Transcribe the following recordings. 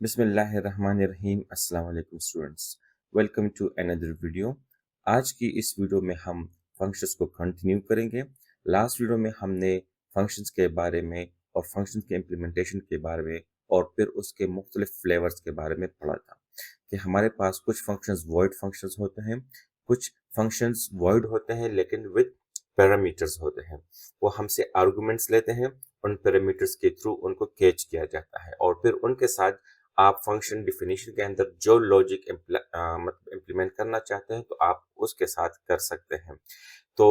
बिस्मिल्लाहिर्रहमानिर्रहीम। अस्सलाम वालेकुम students, welcome to another video. आज की इस वीडियो में हम फंक्शंस को कंटिन्यू करेंगे। लास्ट वीडियो में हमने फंक्शंस के बारे में और फंक्शंस के इम्प्लीमेंटेशन के बारे में और फिर उसके मुख्तलिफ फ्लेवर्स के बारे में पढ़ा था कि हमारे पास कुछ फंक्शंस वॉइड फंक्शंस होते हैं, कुछ फंक्शंस वॉइड होते हैं लेकिन विद पैरामीटर्स होते हैं। वो हमसे आर्गुमेंट्स लेते हैं, उन पैरामीटर्स के थ्रू उनको कैच किया जाता है और फिर उनके साथ आप फंक्शन डिफिनेशन के अंदर जो लॉजिक मतलब इम्प्लीमेंट करना चाहते हैं तो आप उसके साथ कर सकते हैं। तो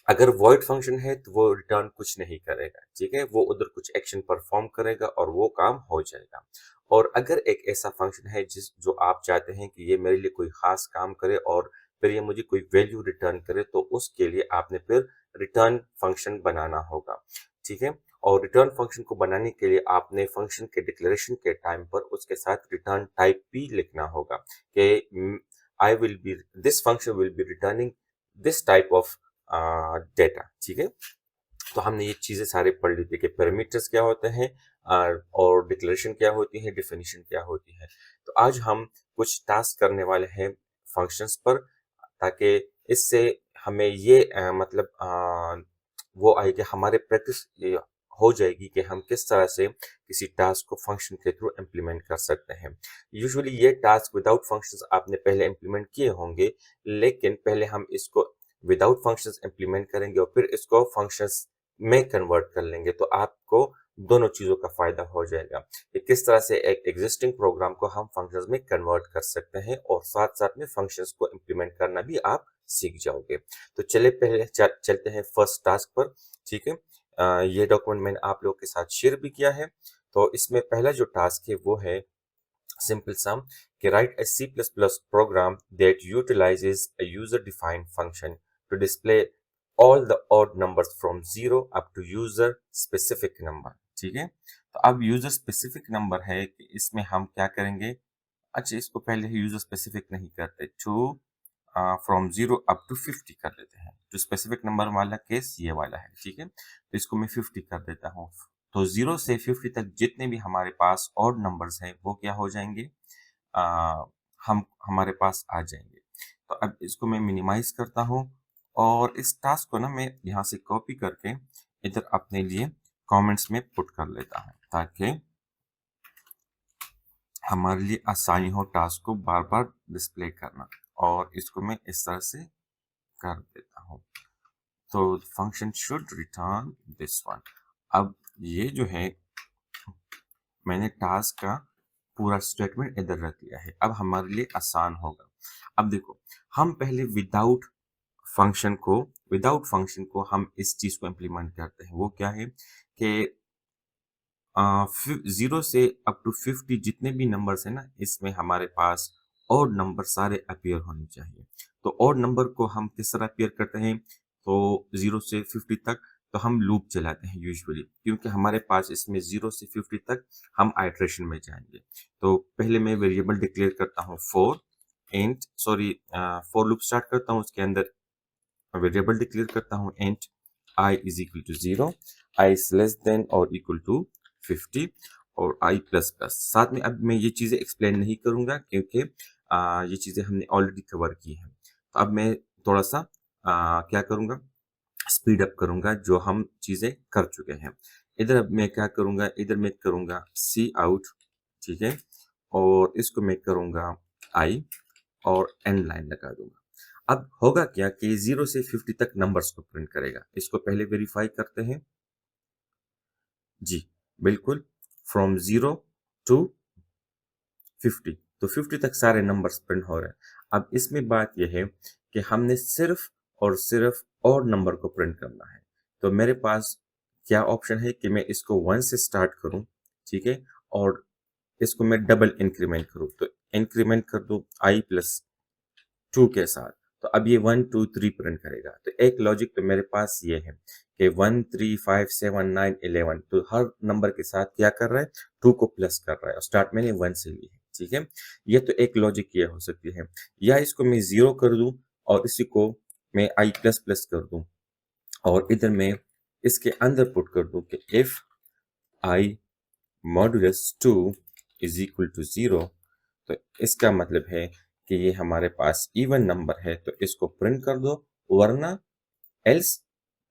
अगर वॉइड फंक्शन है तो वो रिटर्न कुछ नहीं करेगा, ठीक है, वो उधर कुछ एक्शन परफॉर्म करेगा और वो काम हो जाएगा। और अगर एक ऐसा फंक्शन है जो आप चाहते हैं कि ये मेरे लिए कोई खास काम करे और फिर ये मुझे कोई वैल्यू रिटर्न करे, तो उसके लिए आपने फिर रिटर्न फंक्शन बनाना होगा, ठीक है। और रिटर्न फंक्शन को बनाने के लिए आपने फंक्शन के डिक्लेरेशन के टाइम पर उसके साथ रिटर्न टाइप भी लिखना होगा कि आई will B this function will be returning this type of data, ठीक है। तो हमने ये चीजें सारे पढ़ ली थी कि पैरामीटर्स क्या होते हैं और डिक्लेरेशन क्या होती है, डिफिनीशन क्या होती है। तो आज हम कुछ टास्क करने वाले हैं फंक्शंस पर, ताकि इससे हमें ये वो आए कि हमारे प्रैक्टिस ये हो जाएगी कि हम किस तरह से किसी टास्क को फंक्शन के थ्रू इम्प्लीमेंट कर सकते हैं। यूजुअली ये टास्क विदाउट फंक्शंस आपने पहले इम्प्लीमेंट किए होंगे, लेकिन पहले हम इसको विदाउट फंक्शंस इम्प्लीमेंट करेंगे और फिर इसको फंक्शंस में कन्वर्ट कर लेंगे, तो आपको दोनों चीजों का फायदा हो जाएगा कि किस तरह से एक एग्जिस्टिंग प्रोग्राम को हम फंक्शंस में कन्वर्ट कर सकते हैं और साथ साथ में फंक्शंस को इम्प्लीमेंट करना भी आप सीख जाओगे। तो चले पहले चलते हैं फर्स्ट टास्क पर, ठीक है। ये डॉक्यूमेंट मैंने आप लोगों के साथ शेयर भी किया है। तो इसमें पहला जो टास्क है वो है simple sum कि write a C++ program that utilizes a user-defined function to display all the odd numbers from 0 up to user specific number, ठीक है। तो अब यूजर स्पेसिफिक नंबर है कि इसमें हम क्या करेंगे। अच्छा, इसको पहले यूजर स्पेसिफिक नहीं करते, टू फ्रॉम 0 अप टू 50 कर लेते हैं। जो स्पेसिफिक नंबर वाला केस ये वाला है, ठीक है। तो इसको मैं 50 कर देता हूँ। तो 0 से 50 तक जितने भी हमारे पास ऑड नंबर्स हैं वो क्या हो जाएंगे, आ, हम हमारे पास आ जाएंगे। तो अब इसको मैं मिनिमाइज करता हूँ और इस टास्क को ना मैं यहाँ से कॉपी करके इधर अपने लिए कमेंट्स में पुट कर लेता हूँ, ताकि हमारे लिए आसानी हो टास्क को बार बार डिस्प्ले करना। और इसको मैं इस तरह से कर देता हूँ। तो function should return this one. अब ये जो है मैंने टास्क का पूरा स्टेटमेंट इधर रख लिया है, अब हमारे लिए आसान होगा। अब देखो, हम पहले विदाउट फंक्शन को हम इस चीज को इम्प्लीमेंट करते हैं। वो क्या है कि 0 से अप टू 50 जितने भी नंबर्स हैं ना, इसमें हमारे पास ऑड नंबर सारे अपीयर होने चाहिए। तो ऑड नंबर को हम किस तरह अपीयर करते हैं, तो 0 से 50 तक तो हम लूप चलाते हैं यूजुअली, क्योंकि हमारे पास इसमें 0 से 50 तक हम आइट्रेशन में जाएंगे। तो पहले मैं वेरिएबल डिक्लेयर करता हूँ फॉर लूप स्टार्ट करता हूँ, उसके अंदर वेरिएबल डिक्लेयर करता हूँ int i is equal to 0, i is less than और इक्वल टू 50 और i प्लस प्लस। साथ में अब मैं ये चीजें एक्सप्लेन नहीं करूंगा क्योंकि ये चीजें हमने ऑलरेडी कवर की हैं। तो अब मैं थोड़ा सा क्या करूंगा, स्पीड अप करूंगा जो हम चीजें कर चुके हैं। इधर अब मैं क्या करूंगा, इधर मैं करूंगा सी आउट, ठीक है, और इसको मैं करूंगा आई और एंड लाइन लगा दूंगा। अब होगा क्या कि 0 से 50 तक नंबर्स को प्रिंट करेगा। इसको पहले वेरीफाई करते हैं। जी बिल्कुल, फ्रॉम 0 टू 50, तो 50 तक सारे नंबर्स प्रिंट हो रहे हैं। अब इसमें बात यह है कि हमने सिर्फ और सिर्फ और नंबर को प्रिंट करना है। तो मेरे पास क्या ऑप्शन है कि मैं इसको 1 से स्टार्ट करूं, ठीक है, और इसको मैं डबल इंक्रीमेंट करूं। तो इंक्रीमेंट कर दूं i प्लस 2 के साथ, तो अब ये 1 2 3 प्रिंट करेगा। तो एक लॉजिक तो मेरे पास ये है कि 1 3 5 7 9 11, तो हर नंबर के साथ क्या कर रहा है, 2 को प्लस कर रहा है और स्टार्ट मैंने 1 से ली है, ठीक है। ये तो एक लॉजिक ये हो सकती है, या इसको मैं 0 कर दूं और इसी को मैं i प्लस प्लस कर दूं और इधर मैं इसके अंदर पुट कर दूं कि if i modulus 2 is equal to 0, तो इसका मतलब है कि ये हमारे पास इवन नंबर है, तो इसको प्रिंट कर दो, वरना एल्स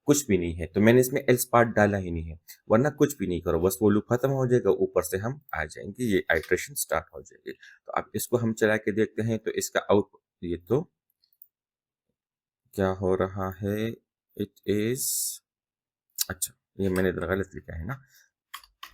कुछ भी नहीं है। तो मैंने इसमें एल्स पार्ट डाला ही नहीं है, वरना कुछ भी नहीं करो, बस वो लूप खत्म हो जाएगा, ऊपर से हम आ जाएंगे, ये आइट्रेशन स्टार्ट हो जाएगी। तो अब इसको हम चला के देखते हैं, तो इसका आउटपुट ये तो क्या हो रहा है, इट इज, अच्छा ये मैंने इधर गलत लिखा है ना,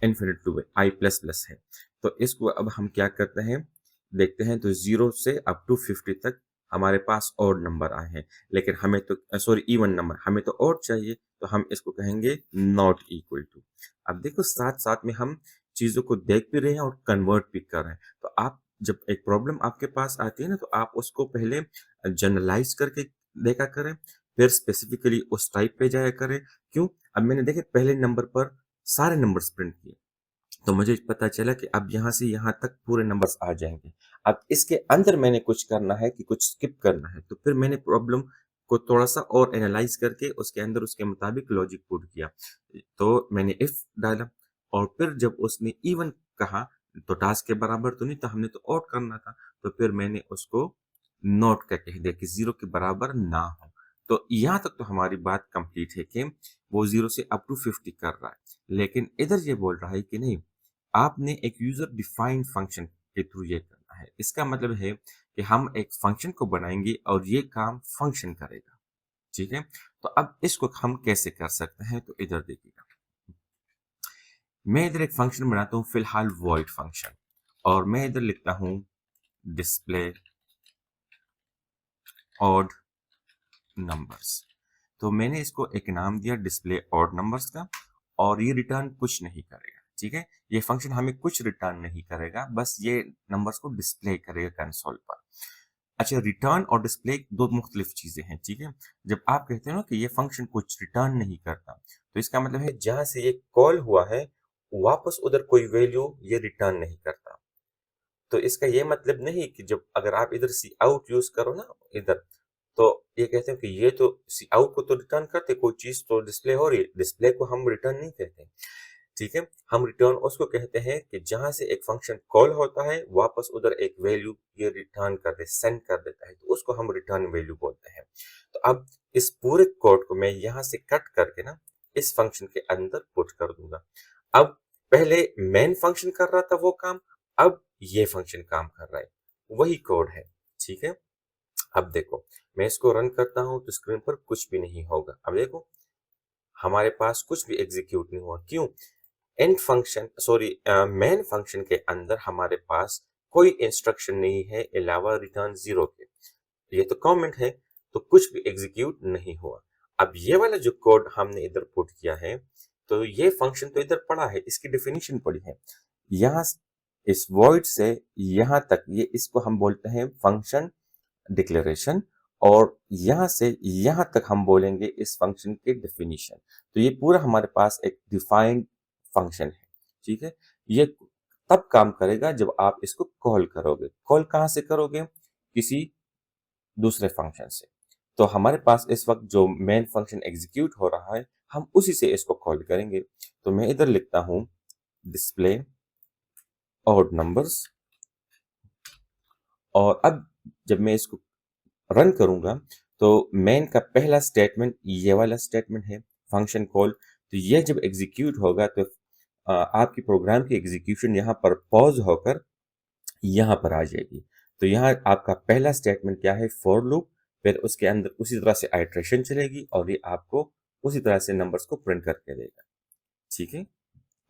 infinite to i plus plus है। तो इसको अब हम क्या करते हैं, देखते हैं, तो 0 से अप टू 50 तक हमारे पास ऑड नंबर आए हैं, लेकिन हमें तो सॉरी इवन नंबर, हमें तो ऑड चाहिए, तो हम इसको कहेंगे नॉट इक्वल टू। अब देखो साथ साथ में हम चीजों को देख भी रहे हैं और कन्वर्ट भी कर रहे हैं। तो आप जब एक प्रॉब्लम आपके पास आती है ना, तो आप उसको पहले जनरलाइज करके देखा करें, फिर स्पेसिफिकली उस टाइप पे जाया करें। क्यों? अब मैंने देखे पहले नंबर पर सारे नंबर्स प्रिंट किए, तो मुझे पता चला कि अब यहाँ से यहाँ तक पूरे नंबर्स आ जाएंगे। अब इसके अंदर मैंने कुछ करना है कि कुछ स्किप करना है, तो फिर मैंने प्रॉब्लम को थोड़ा सा और एनालाइज करके उसके अंदर उसके मुताबिक लॉजिक पुट किया। तो मैंने इफ डाला, और फिर जब उसने इवन कहा, तो टास्क के बराबर तो नहीं था, हमने तो आउट करना था, तो फिर मैंने उसको नॉट का कह दिया कि 0 के बराबर ना हो। तो यहाँ तक तो हमारी बात कंप्लीट है कि वो 0 से अप टू 50 कर रहा है, लेकिन इधर ये बोल रहा है कि नहीं, आपने एक यूजर डिफाइंड फंक्शन के थ्रू ये करना है। इसका मतलब है कि हम एक फंक्शन को बनाएंगे और ये काम फंक्शन करेगा। ठीक है, तो अब इसको हम कैसे कर सकते हैं, तो इधर देखिएगा, मैं इधर एक फंक्शन बनाता हूं फिलहाल वॉइड फंक्शन, और मैं इधर लिखता हूं डिस्प्ले ऑड नंबर्स। तो मैंने इसको एक नाम दिया डिस्प्ले ऑड नंबर्स का, और ये रिटर्न कुछ नहीं करेगा। ठीक है, ये फंक्शन हमें कुछ रिटर्न नहीं करेगा, बस ये नंबर्स को डिस्प्ले करेगा कंसोल पर। अच्छा, रिटर्न और डिस्प्ले दो मुख्तलिफ चीजें हैं। ठीक है, जब आप कहते हो ना कि ये फंक्शन कुछ रिटर्न नहीं करता, तो इसका मतलब है जहां से ये कॉल हुआ है वापस उधर कोई वैल्यू ये रिटर्न नहीं करता। तो इसका ये मतलब नहीं कि जब अगर आप इधर सी आउट यूज करो ना इधर, तो ये कहते हैं कि ये तो सी आउट को तो रिटर्न करते, कोई चीज तो डिस्प्ले हो रही है, डिस्प्ले को हम रिटर्न नहीं कहते। ठीक है, हम रिटर्न उसको कहते हैं कि जहां से एक फंक्शन कॉल होता है वापस उधर एक वैल्यू ये रिटर्न कर दे, सेंड कर देता है, तो उसको हम रिटर्न वैल्यू बोलते हैं। तो अब इस पूरे कोड को मैं यहां से कट करके ना इस फंक्शन के अंदर पुट कर दूंगा। अब पहले मेन फंक्शन कर रहा था वो काम, अब ये फंक्शन काम कर रहा है, वही कोड है। ठीक है, अब देखो मैं इसको रन करता हूं तो स्क्रीन पर कुछ भी नहीं होगा। अब देखो हमारे पास कुछ भी एग्जीक्यूट नहीं हुआ। क्यों? And function sorry main function के अंदर हमारे पास कोई इंस्ट्रक्शन नहीं है अलावा रिटर्न 0 के। ये तो कमेंट है, तो कुछ भी एग्जीक्यूट नहीं हुआ। अब ये वाला जो कोड हमने इधर पुट किया है, तो ये फंक्शन तो इधर पड़ा है, इसकी डेफिनेशन पड़ी है। यहाँ इस वॉइड से यहाँ तक, ये इसको हम बोलते हैं फंक्शन डिक्लेरेशन, और यहां से यहां तक हम बोलेंगे इस फंक्शन के डेफिनेशन। तो ये पूरा हमारे पास एक डिफाइंड फंक्शन है। ठीक है, ये तब काम करेगा जब आप इसको कॉल करोगे। कॉल कहां से करोगे? किसी दूसरे फंक्शन से। तो हमारे पास इस वक्त जो मेन फंक्शन एग्जीक्यूट हो रहा है, हम उसी से इसको कॉल करेंगे। तो मैं इधर लिखता हूं डिस्प्ले ऑड नंबर्स, और अब जब मैं इसको रन करूंगा, तो मेन का पहला स्टेटमेंट ये वाला स्टेटमेंट है फंक्शन कॉल। तो ये जब एग्जीक्यूट होगा, तो आपकी प्रोग्राम की एग्जीक्यूशन यहाँ पर पॉज होकर यहाँ पर आ जाएगी। तो यहाँ आपका पहला स्टेटमेंट क्या है? For loop. फिर उसके अंदर उसी तरह से आइट्रेशन चलेगी, और ये आपको उसी तरह से नंबर्स को प्रिंट करके देगा। ठीक है,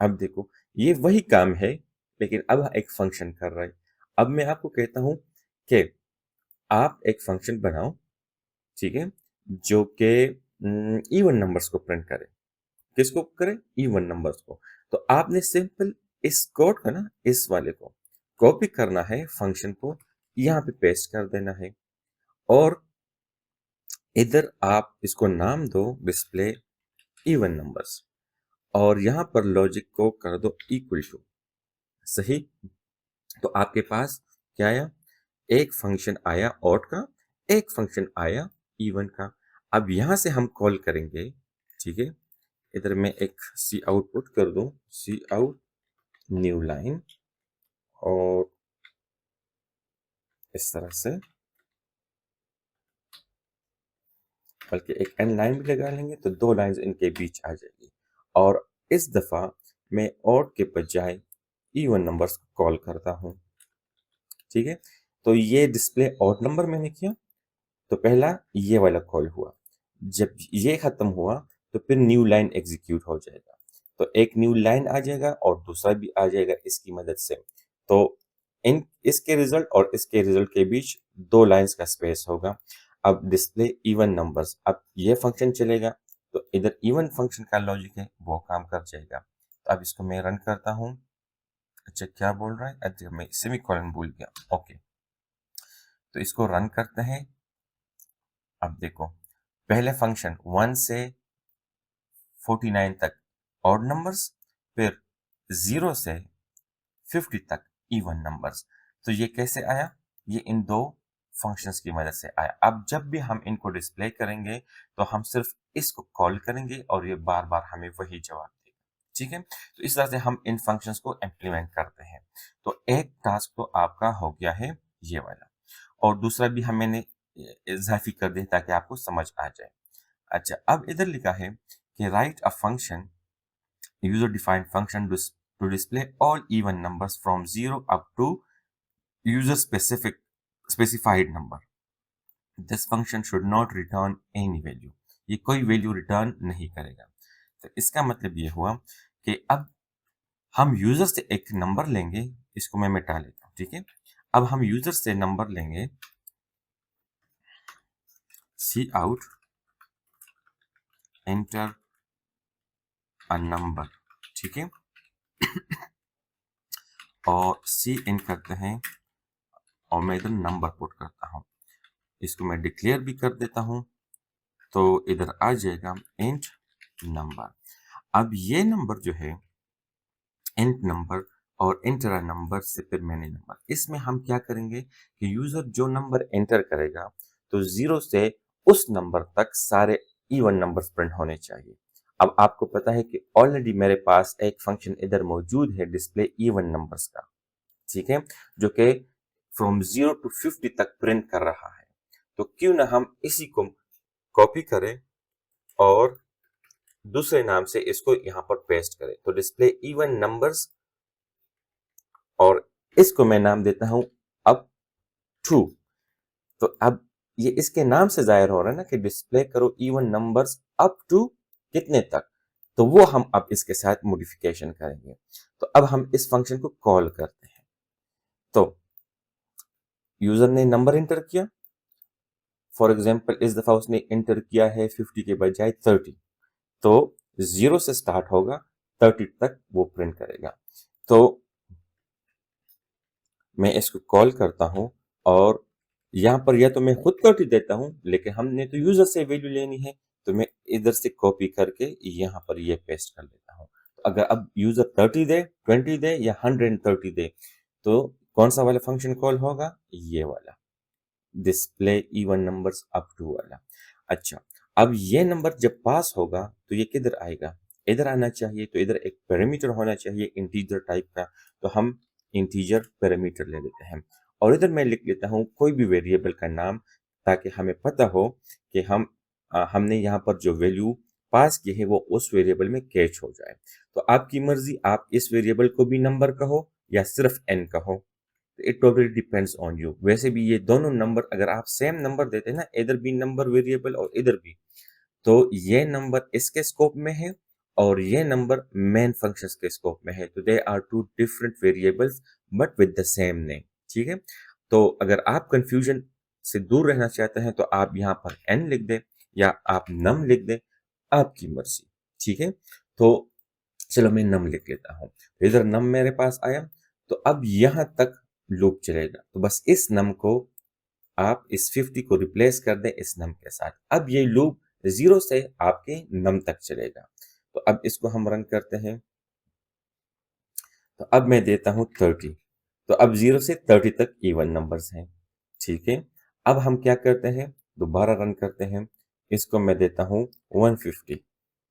अब देखो ये वही काम है, लेकिन अब एक फंक्शन कर रहा है। अब मैं आपको कहता हूं कि आप एक फंक्शन बनाओ, ठीक है, जो कि इवन नंबर्स को प्रिंट करे। किसको करे? इवन नंबर्स को। तो आपने सिंपल इस कोड को ना, इस वाले को कॉपी करना है, फंक्शन को यहाँ पे पेस्ट कर देना है, और इधर आप इसको नाम दो डिस्प्ले इवन नंबर्स, और यहाँ पर लॉजिक को कर दो इक्वल टू। सही, तो आपके पास क्या आया? एक फंक्शन आया ऑड का, एक फंक्शन आया इवन का। अब यहां से हम कॉल करेंगे। ठीक है, इधर मैं एक सी आउटपुट कर दूं, सी आउट न्यू लाइन, और इस तरह से, बल्कि एक एंड लाइन भी लगा लेंगे तो दो लाइंस इनके बीच आ जाएगी। और इस दफा मैं ऑड के बजाय इवन नंबर्स को कॉल करता हूं। ठीक है, तो ये डिस्प्ले ऑड नंबर मैंने किया, तो पहला ये वाला कॉल हुआ। जब ये खत्म हुआ तो फिर न्यू लाइन एग्जीक्यूट हो जाएगा, तो एक न्यू लाइन आ जाएगा और दूसरा भी आ जाएगा इसकी मदद से। तो इन इसके रिजल्ट और इसके रिजल्ट के बीच दो लाइंस का स्पेस होगा। अब डिस्प्ले इवन नंबर्स, अब ये फंक्शन चलेगा तो इधर इवन फंक्शन का लॉजिक है वो काम कर जाएगा। तो अब इसको मैं रन करता हूं। अच्छा क्या बोल रहा है, अच्छा मैं सेमीकोलन भूल गया। ओके, तो इसको रन करते हैं। अब देखो, पहले फंक्शन 1 से 49 तक ऑड नंबर्स, फिर 0 से 50 तक इवन नंबर्स। तो ये कैसे आया, ये इन दो फंक्शंस की मदद से आया। अब जब भी हम इनको डिस्प्ले करेंगे तो हम सिर्फ इसको कॉल करेंगे और ये बार बार हमें वही जवाब देगा। ठीक है, तो इस तरह से हम इन फंक्शंस को इम्प्लीमेंट करते हैं। तो एक टास्क तो आपका हो गया है ये वाला, और दूसरा भी हम मैंने इजाफी कर दिया ताकि आपको समझ आ जाए। अच्छा, अब इधर लिखा है कि write a function user defined function to display all even numbers from 0 up to user specified number. This function should not return any value. ये कोई वैल्यू रिटर्न नहीं करेगा। तो इसका मतलब ये हुआ कि अब हम यूजर से एक नंबर लेंगे, इसको मैं मिटा लेता हूं। ठीक है, अब हम यूजर से नंबर लेंगे सी आउट एंटर अ नंबर। ठीक है, और सी इन करते हैं और मैं इधर नंबर पुट करता हूं। इसको मैं डिक्लेयर भी कर देता हूं, तो इधर आ जाएगा इंट नंबर। अब ये नंबर जो है इंट नंबर और इंटर नंबर से फिर मैंने नंबर, इसमें हम क्या करेंगे कि यूजर जो नंबर एंटर करेगा तो 0 से उस नंबर तक सारे इवन नंबर्स प्रिंट होने चाहिए। अब आपको पता है कि ऑलरेडी मेरे पास एक फंक्शन इधर मौजूद है डिस्प्ले इवन नंबर्स का। ठीक है, जो कि फ्रॉम 0 to 50 तक प्रिंट कर रहा है। तो क्यों ना हम इसी को कॉपी करें और दूसरे नाम से इसको यहां पर पेस्ट करें। तो डिस्प्ले इवन नंबर्स, और इसको मैं नाम देता हूं अप टू। तो अब ये इसके नाम से जाहिर हो रहा है ना कि डिस्प्ले करो इवन नंबर्स अप टू कितने तक, तो वो हम अब इसके साथ मॉडिफिकेशन करेंगे। तो अब हम इस फंक्शन को कॉल करते हैं। तो यूजर ने नंबर एंटर किया, फॉर एग्जाम्पल इस दफा उसने एंटर किया है 50 के बजाय 30, तो 0 से स्टार्ट होगा 30 तक वो प्रिंट करेगा। तो मैं इसको कॉल करता हूं और यहां पर या तो मैं खुद 30 देता हूं, लेकिन हमने तो यूजर से वैल्यू लेनी है, तो मैं इधर से कॉपी करके यहां पर ये पेस्ट कर लेता हूं। तो अगर अब यूजर 30 दे, 20 दे या 130 दे, तो कौन सा वाला फंक्शन कॉल होगा, ये वाला display even numbers up to वाला। अच्छा, अब ये नंबर जब पास होगा तो ये किधर आएगा, इधर आना चाहिए। तो इधर एक पैरामीटर होना चाहिए इंटीजर टाइप का, तो हम इंटीजर पैरामीटर ले लेते हैं और इधर मैं लिख लेता हूं कोई भी वेरिएबल का नाम, ताकि हमें पता हो कि हमने यहाँ पर जो वैल्यू पास की है वो उस वेरिएबल में कैच हो जाए। तो आपकी मर्जी, आप इस वेरिएबल को भी नंबर कहो या सिर्फ एन कहो, it totally depends on you. वैसे भी ये दोनों नंबर अगर आप सेम नंबर देते हैं ना, इधर भी नंबर वेरिएबल और इधर भी, तो ये नंबर इसके स्कोप में है और ये नंबर मेन फंक्शंस के स्कोप में है। तो they are two different variables but with the same name. ठीक है, तो अगर आप कंफ्यूजन से दूर रहना चाहते हैं तो आप यहाँ पर n लिख दें या आप num लिख दें, आपकी मर्जी। ठीक है, तो चलो मैं num लिख लेता हूँ। तो इधर num मेरे पास आया, तो अब यहां तक लूप चलेगा। तो बस इस नम को आप इस 50 को रिप्लेस कर दें इस नम के साथ। अब ये लूप 0 से आपके नम तक चलेगा। तो अब इसको हम रन करते हैं। तो अब मैं देता हूं 30, तो अब 0 से 30 तक इवन नंबर्स हैं। ठीक है, अब हम क्या करते हैं, दोबारा रन करते हैं। इसको मैं देता हूं 150,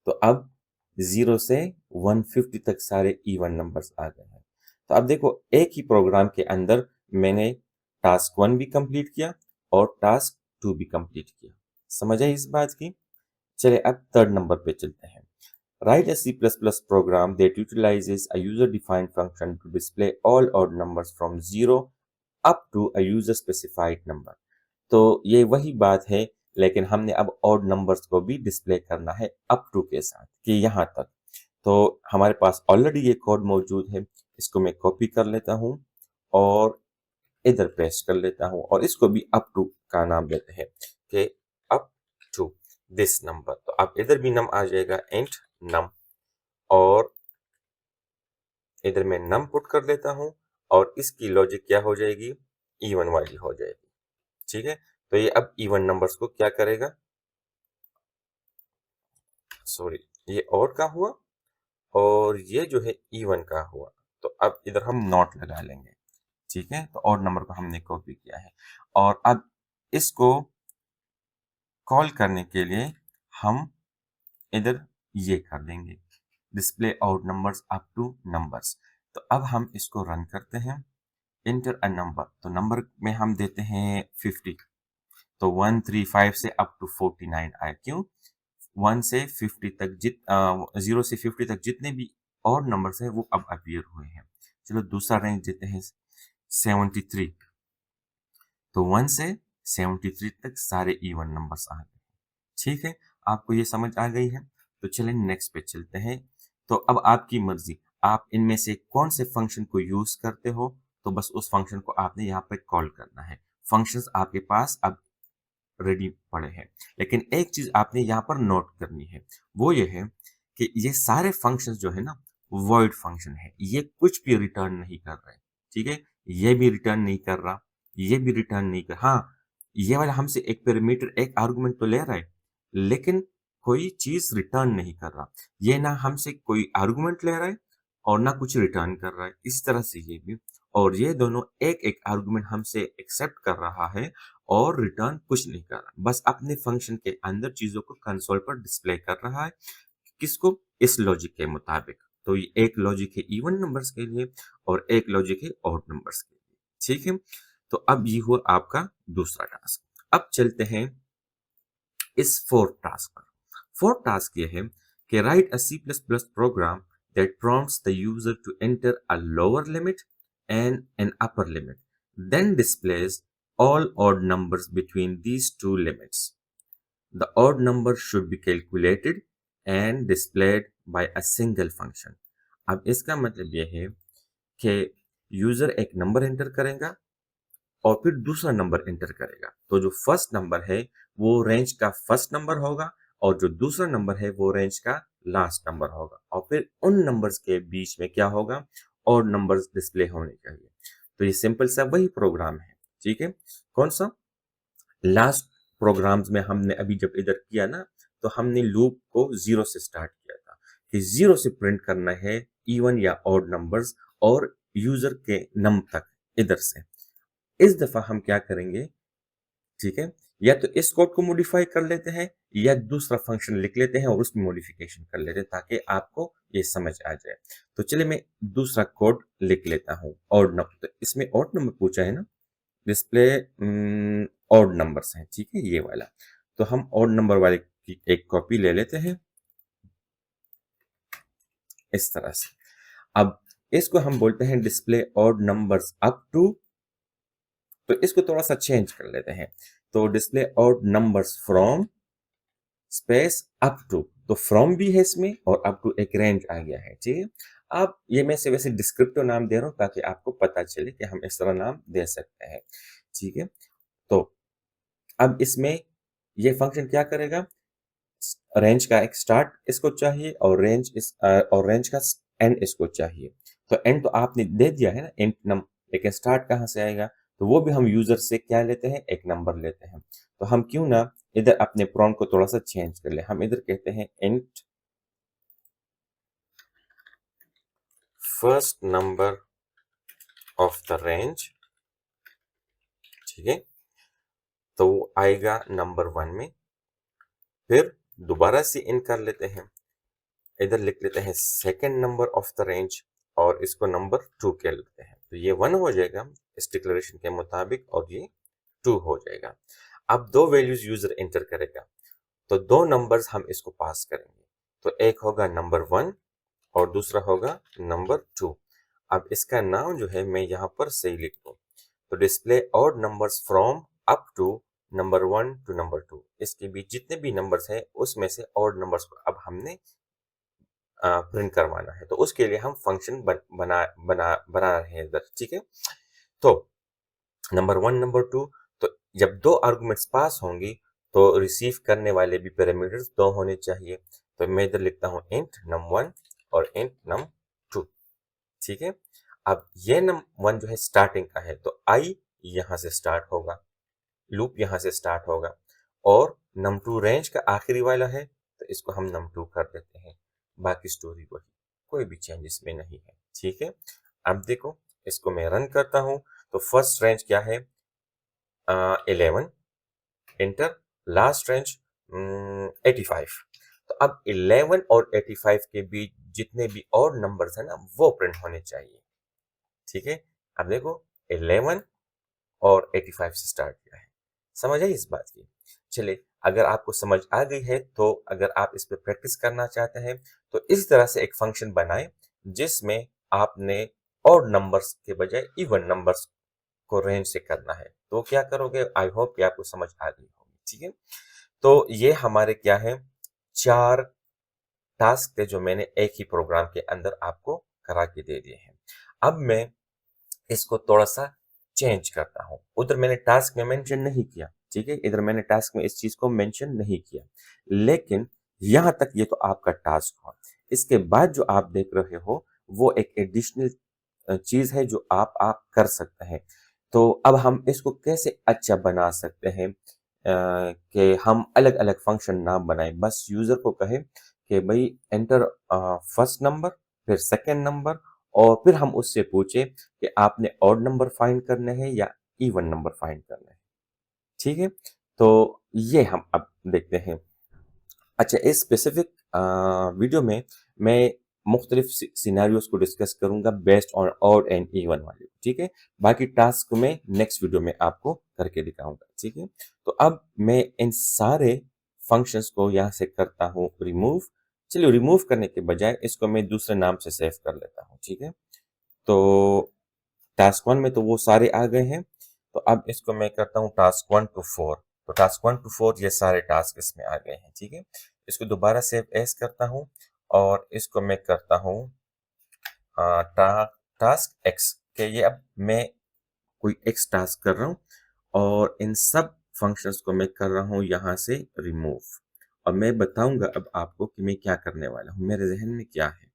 तो अब 0 से 150 तक सारे इवन नंबर्स आ गए हैं। तो अब देखो एक ही प्रोग्राम के अंदर मैंने टास्क 1 भी कंप्लीट किया और टास्क 2 भी कंप्लीट किया। समझ आई इस बात की? चलिए अब थर्ड नंबर पे चलते हैं। Write a C++ program that utilizes a user-defined function to display all odd numbers from 0 up to a user-specified number. तो ये वही बात है, लेकिन हमने अब odd numbers को भी डिस्प्ले करना है up to के साथ कि यहाँ तक। तो हमारे पास ऑलरेडी ये कोड मौजूद है, इसको मैं कॉपी कर लेता हूँ और इधर पेस्ट कर लेता हूँ और इसको भी अप टू का नाम देते हैं कि अप टू दिस नंबर। तो अब इधर भी नम आ जाएगा, इंट नम, और इधर मैं नम पुट कर देता हूं और इसकी लॉजिक क्या हो जाएगी, इवन वाली हो जाएगी। ठीक है, तो ये अब इवन नंबर्स को क्या करेगा, सॉरी ये ऑड का हुआ और ये जो है इवन का हुआ, तो अब इधर हम नॉट लगा लेंगे। ठीक है, तो ऑड नंबर को हमने कॉपी किया है और अब इसको कॉल करने के लिए हम इधर ये कर देंगे, display odd numbers up two numbers. तो अब हम इसको रन करते हैं, इंटर अ नंबर, तो नंबर में हम देते हैं 50, तो 135 से अप टू 49 आया। क्यों? 1 से 50 तक 0 से 50 तक जितने भी और नंबर्स हैं वो अब अपीयर हुए हैं। चलो दूसरा रेंज देते हैं 73, तो 1 से 73 तक सारे इवन नंबर्स आ गए। ठीक है, आपको ये समझ आ गई है? तो चलें नेक्स्ट पे चलते हैं। तो अब आपकी मर्जी, आप इनमें से कौन से फंक्शन को यूज करते हो, तो बस उस फंक्शन को आपने यहाँ पे कॉल करना है। फंक्शंस आपके पास अब रेडी पड़े हैं, लेकिन एक चीज आपने यहाँ पर नोट करनी है, वो ये है कि ये सारे फंक्शंस जो है ना वॉइड फंक्शन है, ये कुछ भी रिटर्न नहीं कर रहे। ठीक है, ये भी रिटर्न नहीं कर रहा, ये भी रिटर्न नहीं कर, हाँ ये वाला हमसे एक पैरामीटर एक आर्गुमेंट तो ले रहा है, लेकिन कोई चीज रिटर्न नहीं कर रहा। ये ना हमसे कोई आर्गुमेंट ले रहा है और ना कुछ रिटर्न कर रहा है, इस तरह से ये भी, और ये दोनों एक एक आर्गुमेंट हमसे एक्सेप्ट कर रहा है और रिटर्न कुछ नहीं कर रहा, बस अपने फंक्शन के अंदर चीजों को कंसोल पर डिस्प्ले कर रहा है। किसको? इस लॉजिक के मुताबिक। तो ये एक लॉजिक है इवन नंबर्स के लिए और एक लॉजिक है ऑड नंबर्स के लिए। ठीक है, तो अब ये हुआ आपका दूसरा टास्क। अब चलते हैं इस फोर्थ टास्क पर। फोर्थ टास्क ये है कि write a C++ program that prompts the user to enter a lower limit and an upper limit, then displays all odd numbers between these two limits. The odd number should be calculated and displayed by a single function. अब इसका मतलब यह है कि user एक number enter करेगा और फिर दूसरा नंबर एंटर करेगा, तो जो फर्स्ट नंबर है वो रेंज का फर्स्ट नंबर होगा और जो दूसरा नंबर है वो रेंज का लास्ट नंबर होगा, और फिर उन नंबर्स के बीच में क्या होगा, और नंबर्स डिस्प्ले होने चाहिए। तो ये सिंपल सा वही प्रोग्राम है। ठीक है, कौन सा? लास्ट प्रोग्राम्स में हमने अभी जब इधर किया ना, तो हमने लूप को 0 से स्टार्ट किया था कि 0 से प्रिंट करना है इवन या ऑड नंबर्स और यूजर के नम तक इधर से। इस दफा हम क्या करेंगे, ठीक है, या तो इस कोड को मॉडिफाई कर लेते हैं या दूसरा फंक्शन लिख लेते हैं और उसमें मॉडिफिकेशन कर लेते हैं ताकि आपको ये समझ आ जाए। तो चलिए मैं दूसरा कोड लिख लेता हूँ, ऑड नंबर। तो इसमें ऑड नंबर पूछा है ना, डिस्प्ले ऑड नंबर्स हैं, ठीक है, ये वाला। तो हम ऑड नंबर वाले की एक कॉपी ले लेते हैं इस तरह से। अब इसको हम बोलते हैं display odd numbers up to, तो इसको थोड़ा सा चेंज कर लेते हैं, तो display odd numbers from space up to, तो फ्रॉम भी है इसमें और अप टू एक रेंज आ गया है। ठीक है, अब ये मैं से वैसे डिस्क्रिप्टिव नाम दे रहा हूं ताकि आपको पता चले कि हम इस तरह नाम दे सकते हैं। ठीक है, तो अब इसमें ये फंक्शन क्या करेगा, रेंज का एक स्टार्ट इसको चाहिए और रेंज का एंड इसको चाहिए। तो एंड तो आपने दे दिया है ना, एंड नम, लेकिन स्टार्ट कहाँ से आएगा, तो वो भी हम यूजर से क्या लेते हैं, एक नंबर लेते हैं। तो हम क्यों ना इधर अपने प्रॉम्प्ट को थोड़ा सा चेंज कर ले, हम इधर कहते हैं int first number of the range. ठीक है, तो वो आएगा नंबर 1 में। फिर दोबारा से इन कर लेते हैं, इधर लिख लेते हैं second number of the range, और इसको नंबर 2 कह लेते हैं। तो ये 1 हो जाएगा इस डिक्लेरेशन के मुताबिक और ये 2 हो जाएगा। अब दो वैल्यूज यूजर एंटर करेगा, तो दो नंबर्स हम इसको पास करेंगे। तो एक होगा नंबर 1 और दूसरा होगा नंबर 2। अब इसका नाम जो है मैं यहाँ पर सही लिख दूँ, तो display odd numbers from up to number 1 to number 2। इसके बीच जितने भी नंबर्स हैं उसमें से ऑड नंबर्स को अब हमने प्रिंट करवाना है। तो उसके लिए हम फंक्शन बना रहे हैं इधर, ठीक है। तो नंबर 1 नंबर 2, तो जब दो आर्गुमेंट्स पास होंगी तो रिसीव करने वाले भी पैरामीटर्स दो होने चाहिए। तो मैं इधर लिखता हूँ इंट num1 और इंट num2, ठीक है। अब ये num1 जो है स्टार्टिंग का है, तो i यहां से स्टार्ट होगा, लूप यहां से स्टार्ट होगा, और num2 रेंज का आखिरी वाला है, तो इसको हम num2 कर देते हैं। बाकी स्टोरी वही, कोई भी चेंज इसमें नहीं है, ठीक है। अब देखो, इसको मैं रन करता हूं, तो फर्स्ट रेंज क्या है, 11, इंटर, लास्ट रेंज 85। तो अब 11 और 85 के बीच जितने भी और नंबर्स हैं ना, वो प्रिंट होने चाहिए, ठीक है। अब देखो 11 और 85 से स्टार्ट किया है। समझ आई इस बात की? चलिए, अगर आपको समझ आ गई है तो अगर आप इस पे प्रैक्टिस करना चाहते हैं तो इस तरह से एक फंक्शन बनाएं जिसमें आपने ऑड नंबर्स के बजाय इवन नंबर्स को रेंज से करना है। तो क्या करोगे, आई होप कि आपको समझ आ गई होगी, ठीक है। तो ये हमारे क्या है, 4 टास्क थे जो मैंने एक ही प्रोग्राम के अंदर आपको करा के दे दिए हैं। अब मैं इसको थोड़ा सा चेंज करता हूं। उधर मैंने टास्क में मेंशन नहीं किया, ठीक है, इधर मैंने टास्क में इस चीज को मेंशन नहीं किया, लेकिन यहां तक ये तो आपका टास्क हुआ। इसके बाद जो आप देख रहे हो वो एक एडिशनल चीज है जो आप कर सकते हैं। तो अब हम इसको कैसे अच्छा बना सकते हैं, कि हम अलग अलग फंक्शन ना बनाएं, बस यूजर को कहे कि भाई एंटर फर्स्ट नंबर, फिर सेकंड नंबर, और फिर हम उससे पूछे कि आपने ऑड नंबर फाइंड करने हैं या इवन नंबर फाइंड करने हैं, ठीक है। तो ये हम अब देखते हैं। अच्छा, इस स्पेसिफिक वीडियो में मैं मुख्तलिफ सिनेरियोस को डिस्कस करूंगा based on odd and even वाले, ठीक है। बाकी टास्क में नेक्स्ट वीडियो में आपको करके दिखाऊंगा, ठीक है। तो अब मैं इन सारे फंक्शंस को यहां से करता हूं रिमूव। चलिए, रिमूव करने के बजाय इसको मैं दूसरे नाम से सेव कर लेता हूं, ठीक है। तो टास्क 1 में तो वो सारे आ गए हैं, तो अब इसको मैं करता हूँ टास्क 1 टू 4। तो टास्क 1 टू 4 ये सारे टास्क इसमें आ गए हैं, ठीक है। इसको दोबारा सेव एज करता हूँ और इसको मैं करता हूँ टास्क एक्स के। ये अब मैं कोई एक्स टास्क कर रहा हूँ और इन सब फंक्शंस को मैं कर रहा हूँ यहाँ से रिमूव। और मैं बताऊंगा अब आपको कि मैं क्या करने वाला हूँ, मेरे जहन में क्या है।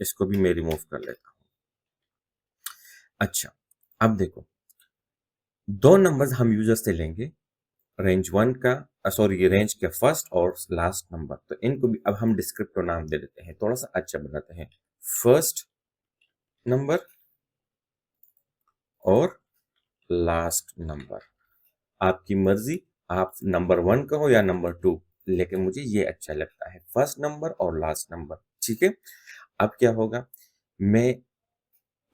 इसको भी मैं रिमूव कर लेता हूँ। अच्छा, अब देखो, दो नंबर्स हम यूजर से लेंगे, रेंज 1 का, सॉरी, ये रेंज के फर्स्ट और लास्ट नंबर। तो इनको भी अब हम डिस्क्रिप्टिव नाम दे देते हैं, थोड़ा सा अच्छा बनाते हैं। फर्स्ट नंबर और लास्ट नंबर, आपकी मर्जी, आप नंबर 1 कहो या नंबर 2, लेकिन मुझे ये अच्छा लगता है, फर्स्ट नंबर और लास्ट नंबर, ठीक है। अब क्या होगा, मैं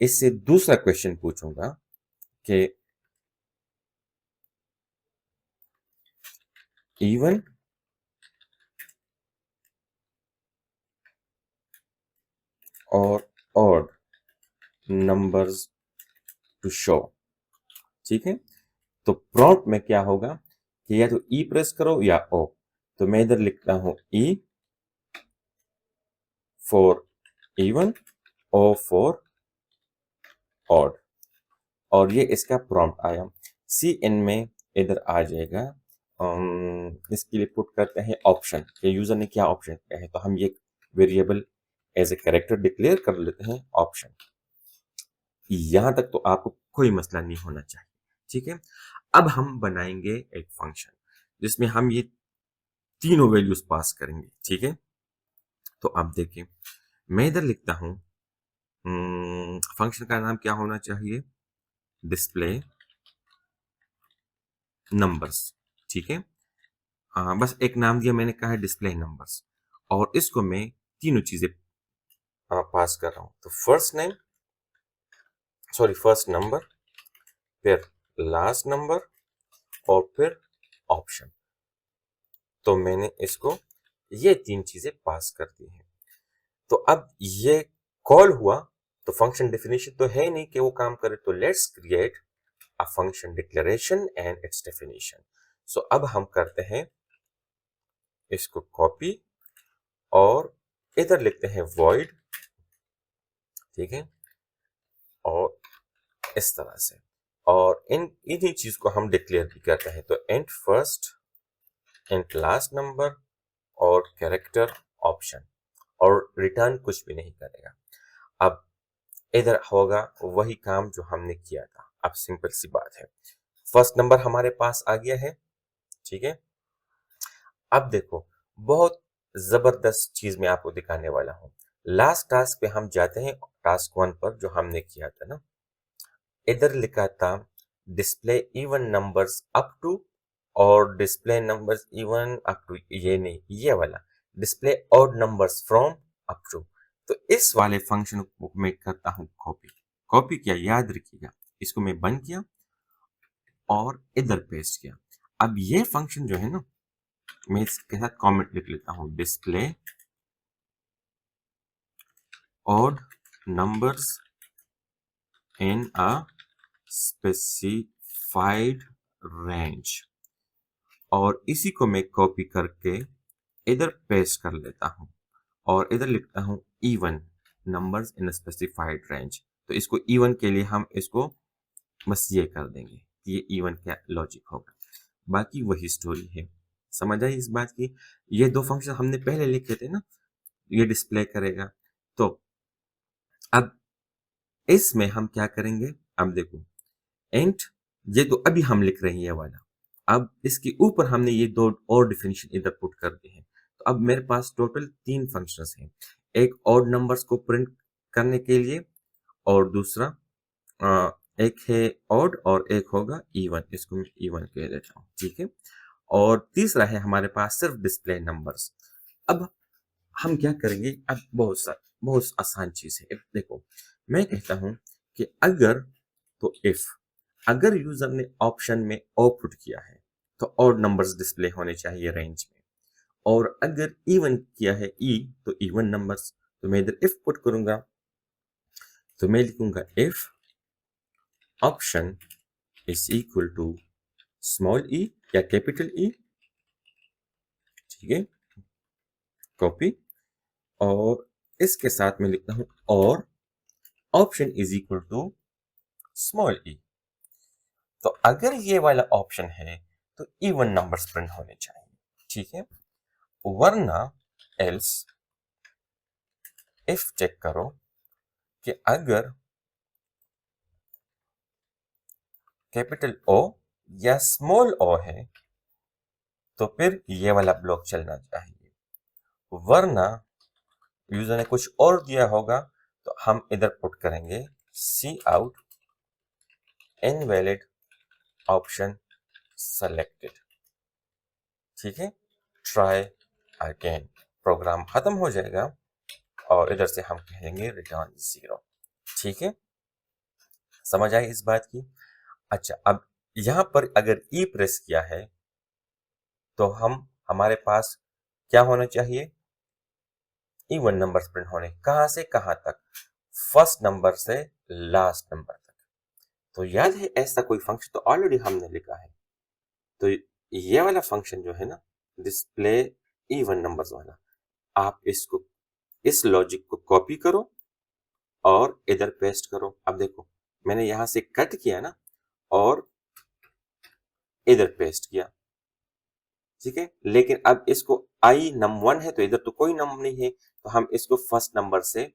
इससे दूसरा क्वेश्चन पूछूंगा कि इवन और ऑड नंबर्स टू शो, ठीक है। तो प्रॉम्प्ट में क्या होगा कि या तो ई प्रेस करो या ओ। तो मैं इधर लिखता हूं E for even, O for odd, और ये इसका प्रॉम्प्ट आया। सी इन में इधर आ जाएगा, इसके लिए पुट करते हैं ऑप्शन, कि यूजर ने क्या ऑप्शन किया है। तो हम ये variable as a character declare कर लेते हैं ऑप्शन। यहां तक तो आपको कोई मसला नहीं होना चाहिए, ठीक है। अब हम बनाएंगे एक फंक्शन जिसमें हम ये तीनों वैल्यूज पास करेंगे, ठीक है। तो आप देखिए, मैं इधर लिखता हूं, फंक्शन का नाम क्या होना चाहिए, डिस्प्ले नंबर्स, ठीक है। बस एक नाम दिया मैंने, कहा है डिस्प्ले नंबर्स, और इसको मैं तीनों चीजें पास कर रहा हूं। तो first name sorry first number, फिर लास्ट नंबर और फिर ऑप्शन। तो मैंने इसको ये 3 चीजें पास कर दी हैं। तो अब ये कॉल हुआ, तो फंक्शन डेफिनेशन तो है नहीं कि वो काम करे, तो let's create a function declaration and its definition. So अब हम करते हैं इसको कॉपी और इधर लिखते हैं void, ठीक है, और इस तरह से, और इन्हीं चीज को हम डिक्लेयर भी करते हैं। तो int first, int last number और कैरेक्टर ऑप्शन, और रिटर्न कुछ भी नहीं करेगा। अब इधर होगा वही काम जो हमने किया था। अब सिंपल सी बात है, फर्स्ट नंबर हमारे पास आ गया है, ठीक है। अब देखो, बहुत जबरदस्त चीज मैं आपको दिखाने वाला हूं। लास्ट टास्क पे हम जाते हैं, टास्क 1 पर जो हमने किया था ना, इधर लिखा था display even numbers up to, और display numbers even up to, ये नहीं, ये वाला display odd numbers from up to. तो इस वाले फंक्शन को मैं करता हूं कॉपी। कॉपी किया, याद रखिएगा, इसको मैं बंद किया और इधर पेस्ट किया। अब ये फंक्शन जो है ना, मैं इसके साथ कमेंट लिख लेता हूं, display odd numbers in a specified range, और इसी को मैं कॉपी करके इधर पेस्ट कर लेता हूं और इधर लिखता हूं even numbers in specified range. तो इसको इवन के लिए हम इसको बस ये कर देंगे, ये इवन क्या लॉजिक होगा, बाकी वही स्टोरी है। समझ आई इस बात की? ये दो फंक्शन हमने पहले लिखे थे ना, ये डिस्प्ले करेगा। तो अब इसमें हम क्या करेंगे, अब देखो, एंड ये तो अभी हम लिख रहे हैं ये वाला, अब इसके ऊपर हमने ये दो और डिफिनेशन इधर पुट कर दिए हैं। तो अब मेरे पास टोटल 3 फंक्शंस हैं, एक ऑड नंबर्स को प्रिंट करने के लिए, और दूसरा एक है ऑड और एक होगा इवन, इसको मैं इवन कह देता हूँ, ठीक है। और तीसरा है हमारे पास सिर्फ डिस्प्ले नंबर्स। अब हम क्या करेंगे, अब बहुत आसान चीज है। देखो, मैं कहता हूं कि अगर, तो इफ, अगर यूजर ने ऑप्शन में ओ पुट किया है तो ऑड नंबर्स डिस्प्ले होने चाहिए रेंज में, और अगर इवन किया है ई तो इवन नंबर्स। तो मैं इधर इफ पुट करूंगा, तो मैं लिखूंगा if option is equal to small e या कैपिटल ई, ठीक है, कॉपी, और इसके साथ मैं लिखता हूं और option is equal to small e. तो अगर ये वाला ऑप्शन है तो इवन नंबर्स प्रिंट होने चाहिए, ठीक है, वरना एल्स इफ चेक करो कि अगर कैपिटल ओ या स्मॉल ओ है तो फिर ये वाला ब्लॉक चलना चाहिए, वरना यूजर ने कुछ और दिया होगा तो हम इधर पुट करेंगे सी आउट इनवैलिड ऑप्शन सेलेक्टेड, ठीक है, ट्राई अगेन। प्रोग्राम खत्म हो जाएगा और इधर से हम कहेंगे रिटर्न 0, ठीक है। समझ आई इस बात की? अच्छा, अब यहां पर अगर ई प्रेस किया है तो हमारे पास क्या होना चाहिए, इवन नंबर्स प्रिंट होने, कहां से कहां तक, फर्स्ट नंबर से लास्ट नंबर तक। तो याद है ऐसा कोई फंक्शन तो ऑलरेडी हमने लिखा है। तो ये वाला फंक्शन जो है ना, डिस्प्ले इवन नंबर्स वाला, आप इसको, इस लॉजिक को कॉपी करो और इधर पेस्ट करो। अब देखो, मैंने यहां से कट किया ना और इधर पेस्ट किया, ठीक है, लेकिन अब इसको आई num1 है तो इधर तो कोई नंबर नहीं है, तो हम इसको फर्स्ट नंबर से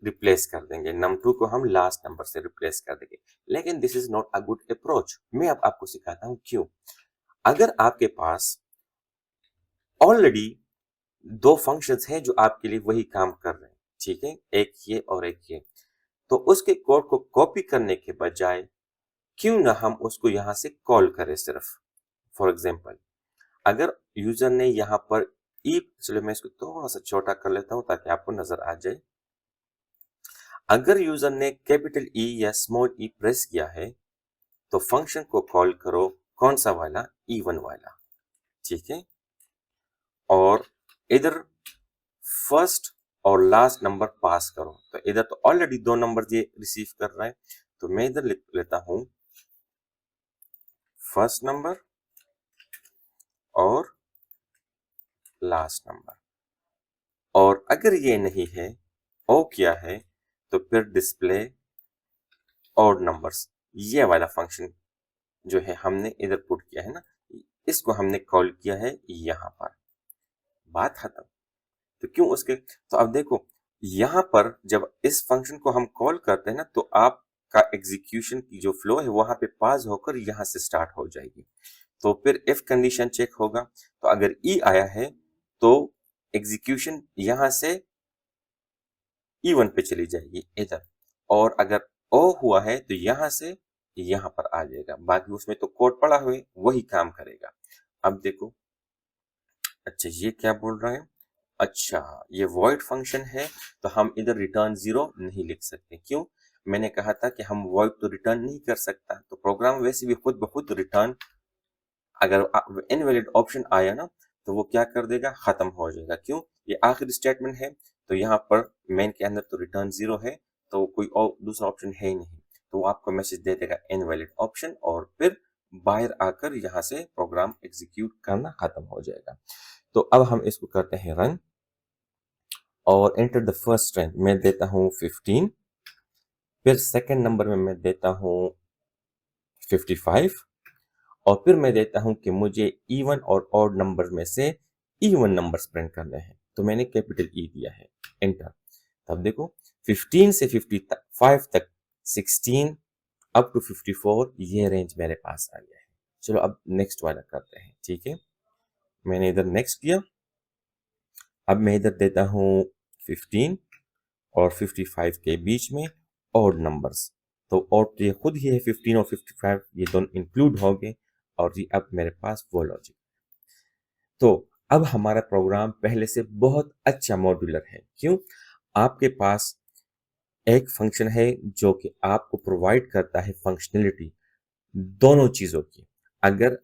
रिप्लेस कर देंगे, num2 को हम लास्ट नंबर से रिप्लेस कर देंगे। लेकिन this is not a good approach. मैं अब आपको सिखाता हूं क्यों। अगर आपके पास ऑलरेडी दो फंक्शंस हैं जो आपके लिए वही काम कर रहे हैं, ठीक है, एक ये और एक ये, तो उसके कोड को कॉपी करने के बजाय क्यों ना हम उसको यहां से कॉल करें सिर्फ। फॉर एग्जाम्पल, अगर यूजर ने यहां पर ई, चलो मैं इसको थोड़ा सा छोटा कर लेता हूं ताकि आपको नजर आ जाए। अगर यूजर ने कैपिटल ई या स्मॉल ई प्रेस किया है तो फंक्शन को कॉल करो कौन सा वाला, इवन वाला, ठीक है। और इधर फर्स्ट और लास्ट नंबर पास करो। तो इधर तो ऑलरेडी 2 नंबर ये रिसीव कर रहा है, तो मैं इधर लिख लेता हूं फर्स्ट नंबर और लास्ट नंबर। और अगर ये नहीं है, ओ क्या है, तो फिर डिस्प्ले ऑड नंबर्स, ये वाला फंक्शन जो है हमने इधर पुट किया है ना, इसको हमने कॉल किया है यहां पर। बात खत्म। तो क्यों उसके, तो अब देखो यहां पर जब इस फंक्शन को हम कॉल करते हैं ना, तो आपका एग्जीक्यूशन की जो फ्लो है वहां पे पास होकर यहां से स्टार्ट हो जाएगी। तो फिर इफ कंडीशन चेक होगा, तो अगर ई आया है तो एग्जीक्यूशन यहां से E1 पे चली जाएगी इधर, और अगर O हुआ है तो यहां से यहां पर आ जाएगा। बाकी उसमें तो कोड पड़ा हुआ है, वही काम करेगा। अब देखो, अच्छा ये क्या बोल रहा है, अच्छा ये void फंक्शन है, तो हम इधर रिटर्न 0 नहीं लिख सकते। क्यों? मैंने कहा था कि हम void तो रिटर्न नहीं कर सकता, तो प्रोग्राम वैसे भी खुद ब खुद रिटर्न, अगर इनवैलिड ऑप्शन आया ना तो वो क्या कर देगा, खत्म हो जाएगा। क्यों? ये आखिरी स्टेटमेंट है, तो यहाँ पर मेन के अंदर तो रिटर्न 0 है, तो कोई और दूसरा ऑप्शन है ही नहीं, तो वो आपको मैसेज दे देगा इनवैलिड ऑप्शन, और फिर बाहर आकर यहाँ से प्रोग्राम एग्जीक्यूट करना खत्म हो जाएगा। तो अब हम इसको करते हैं रन, और एंटर द फर्स्ट स्ट्रिंग मैं देता हूं 15, फिर सेकंड नंबर में मैं देता हूं 55, और फिर मैं देता हूं कि मुझे इवन और ऑड नंबर में से इवन नंबर्स प्रिंट करने हैं, तो मैंने कैपिटल ई दिया है, एंटर। तब देखो 15 से 55 तक 16 अप टू 54, ये रेंज मेरे पास आ गया है। चलो अब नेक्स्ट वाला करते हैं, ठीक है। मैंने इधर नेक्स्ट किया, अब मैं इधर देता हूं 15 और 55 के बीच में ऑड नंबर्स, तो ऑड ये खुद ही है 15 और 55, ये दोनों इंक्लूड हो गए, और ये अब मेरे पास वो लॉजिक। तो अब हमारा प्रोग्राम पहले से बहुत अच्छा मॉड्यूलर है। क्यों? आपके पास एक फंक्शन है जो कि आपको प्रोवाइड करता है फंक्शनलिटी दोनों चीजों की। अगर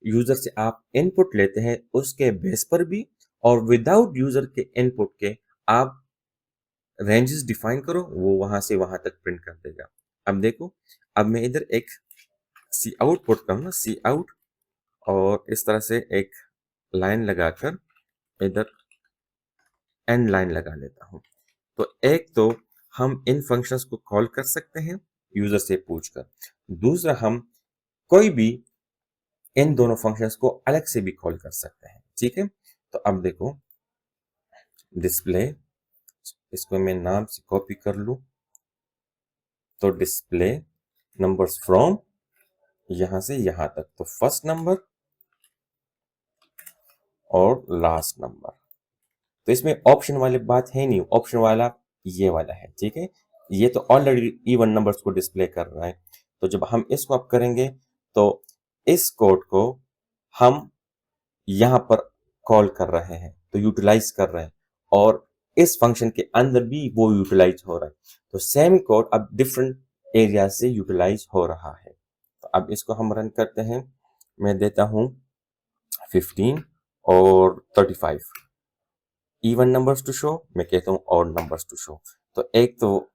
यूजर से आप इनपुट लेते हैं उसके बेस पर भी, और विदाउट यूजर के इनपुट के आप रेंजेस डिफाइन करो, वो वहां से वहां तक प्रिंट कर देगा। अब देखो, अब मैं इधर एक सी आउट पुट करूँ ना, सी आउट, और इस तरह से एक लाइन लगाकर इधर एंड लाइन लगा लेता हूं। तो एक तो हम इन फंक्शंस को कॉल कर सकते हैं यूजर से पूछकर, दूसरा हम कोई भी इन दोनों फंक्शंस को अलग से भी कॉल कर सकते हैं, ठीक है। तो अब देखो डिस्प्ले, इसको मैं नाम से कॉपी कर लूं, तो डिस्प्ले नंबर्स फ्रॉम यहां से यहां तक, तो फर्स्ट नंबर और लास्ट नंबर। तो इसमें ऑप्शन वाली बात है नहीं, ऑप्शन वाला ये वाला है, ठीक है। ये तो ऑलरेडी इवन नंबर्स को डिस्प्ले कर रहा है, तो जब हम इसको अब करेंगे तो इस कोड को हम यहां पर कॉल कर रहे हैं, तो यूटिलाइज कर रहे हैं, और इस फंक्शन के अंदर भी वो यूटिलाइज हो रहा है, तो सेम कोड अब डिफरेंट एरिया से यूटिलाइज हो रहा है। तो अब इसको हम रन करते हैं, मैं देता हूं 15 और 35, इवन नंबर्स टू शो, मैं कहता हूं ऑड नंबर्स टू शो। तो एक तो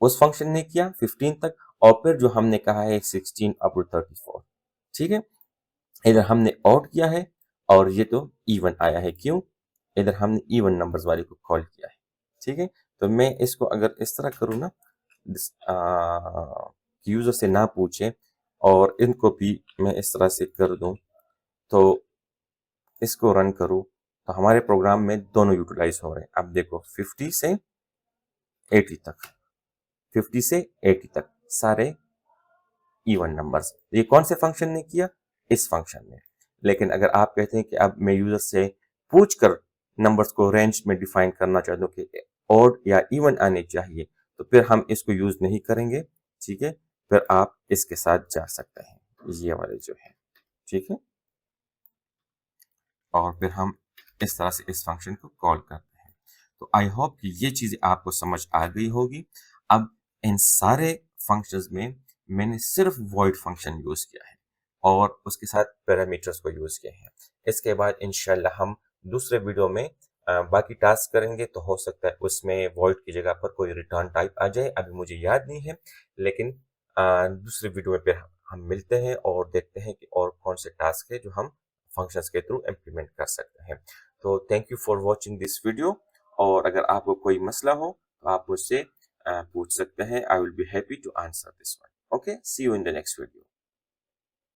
उस फंक्शन ने किया 15 तक, और फिर जो हमने कहा है 16 अप टू 34, ठीक है। इधर हमने ऑड किया है, और ये तो इवन आया है। क्यों? इधर हमने इवन नंबर्स वाले को कॉल किया है, ठीक है। तो मैं इसको अगर इस तरह करूँ ना, यूजर से ना पूछे, और इनको भी मैं इस तरह से कर दूं, तो इसको रन करूं, तो हमारे प्रोग्राम में दोनों यूटिलाइज हो रहे हैं। अब देखो 50 से 80 तक, 50 से 80 तक सारे इवन नंबर्स, ये कौन से फंक्शन ने किया? इस फंक्शन ने। लेकिन अगर आप कहते हैं कि अब मैं यूजर से पूछकर नंबर्स को रेंज में डिफाइन करना चाहता हूँ कि ऑड या इवन आने चाहिए, तो फिर हम इसको यूज नहीं करेंगे, ठीक है। फिर आप इसके साथ जा सकते हैं, ये वाले जो है, ठीक है। और फिर हम इस तरह से इस फंक्शन को कॉल करते हैं। तो आई होप कि ये चीजें आपको समझ आ गई होगी। अब इन सारे फंक्शंस में मैंने सिर्फ void फंक्शन यूज किया है और उसके साथ पैरामीटर्स को यूज किए हैं। इसके बाद इंशाल्लाह हम दूसरे वीडियो में बाकी टास्क करेंगे, तो हो सकता है उसमें void की जगह पर कोई रिटर्न टाइप आ जाए, अभी मुझे याद नहीं है। लेकिन दूसरे वीडियो में फिर हम मिलते हैं और देखते हैं कि और कौन से टास्क है जो हम फंक्शंस के थ्रू इम्प्लीमेंट कर सकते हैं। तो thank you for watching this video, और अगर आपको कोई मसला हो तो आप मुझसे पूछ सकते हैं। I will be happy to answer this one. Okay, see you in the next video.